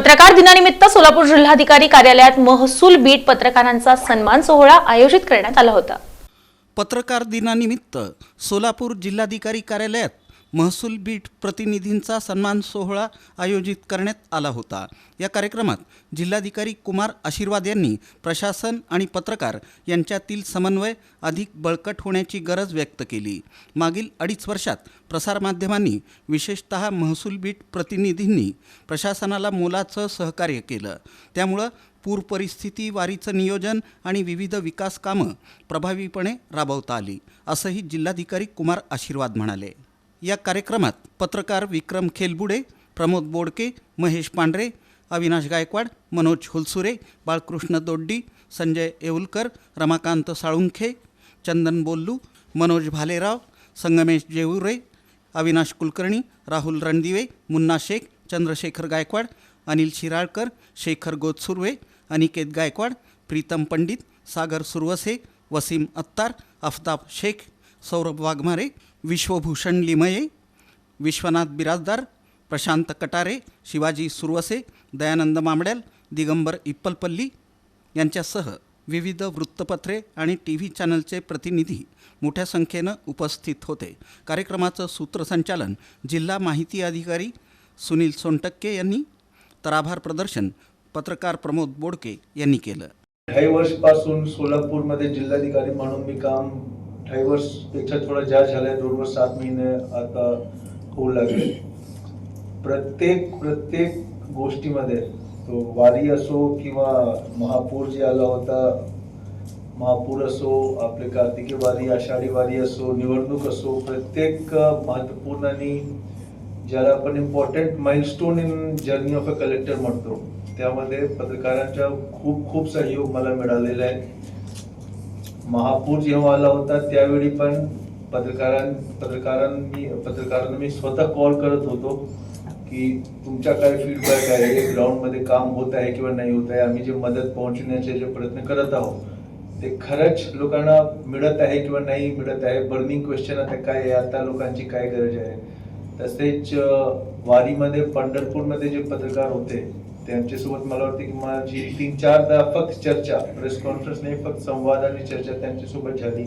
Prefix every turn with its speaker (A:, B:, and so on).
A: पत्रकार दिनानिमित्त सोलापूर जिल्हाधिकारी कार्यालयात महसूल बीट पत्रकारांचा सन्मान सोहळा आयोजित करण्यात आला होता।
B: पत्रकार दिनानिमित्त सोलापूर जिल्हाधिकारी कार्यालयात महसूल बीट प्रतिनिधींचा सन्मान सोहळा आयोजित करण्यात आला होता। या कार्यक्रमात जिल्हाधिकारी कुमार आशीर्वाद यांनी प्रशासन आणि पत्रकार यांच्यातील समन्वय अधिक बळकट होण्याची गरज व्यक्त केली। मागील 2.5 वर्षात प्रसारमाध्यमांनी विशेषतः महसूल बीट प्रतिनिधींनी प्रशासनाला मोलाचं सहकार्य केलं। त्यामुळे पूर परिस्थिती, वारीचं नियोजन आणि विविध विकास कामं प्रभावीपणे राबवता आली, असंही जिल्हाधिकारी कुमार आशीर्वाद म्हणाले। या कार्यक्रमात पत्रकार विक्रम खेलबुडे, प्रमोद बोडके, महेश पांढरे, अविनाश गायकवाड, मनोज हुलसुरे, बाळकृष्ण दोड्डी, संजय येऊलकर, रमाकांत साळुंखे, चंदन बोल्लू, मनोज भालेराव, संगमेश जेऊरे, अविनाश कुलकर्णी, राहुल रणदिवे, मुन्ना शेख, चंद्रशेखर गायकवाड, अनिल शिराळकर, शेखर गोतसुर्वे, अनिकेत गायकवाड, प्रीतम पंडित, सागर सुरवसे, वसीम अत्तार, आफताब शेख, सौरभ वाघमारे, विश्वभूषण लिमये, विश्वनाथ बिराजदार, प्रशांत कटारे, शिवाजी सुरवसे, दयानंद मामड्याल, दिगंबर इप्पलपल्ली यांच्यासह विविध वृत्तपत्रे आणि TV चॅनलचे प्रतिनिधी मोठ्या संख्येनं उपस्थित होते। कार्यक्रमाचं सूत्रसंचालन जिल्हा माहिती अधिकारी सुनील सोनटक्के यांनी, तर आभार प्रदर्शन पत्रकार प्रमोद बोडके यांनी केलं।
C: 2.5 वर्षापासून सोलापूरमध्ये जिल्हाधिकारी म्हणून मी काम 2.5 वर्षपेक्षा थोडं जास्त झालंय, 2 वर्ष 7 महिने आता होऊ लागले। प्रत्येक गोष्टीमध्ये तो वारी असो किंवा महापूर जे आला होता, महापूर असो, आपले कार्तिकी वारी, आषाढी वारी असो, निवडणूक असो, प्रत्येक महत्त्वपूर्ण आणि ज्याला आपण important milestone in journey of a collector म्हणतो, त्यामध्ये पत्रकारांचा खूप सहयोग मला मिळालेला आहे। महापूर जेव्हा आला होता त्यावेळी पण पत्रकारांना मी स्वतः कॉल करत होतो की तुमचा काय फीडबॅक आहे, ग्राउंडमध्ये काम होत आहे किंवा नाही होत आहे, आम्ही जे मदत पोहोचण्याचे जे प्रयत्न करत आहोत ते खरंच लोकांना मिळत आहे किंवा नाही मिळत आहे। बर्निंग क्वेश्चन आता काय आहे, आता लोकांची काय गरज आहे। तसेच वारीमध्ये पंढरपूरमध्ये जे पत्रकार होते त्यांच्यासोबत मला वाटतं की माझी 3-4दा फक्त चर्चा, प्रेस कॉन्फरन्स नाही, फक्त संवाद आणि चर्चा त्यांच्यासोबत झाली।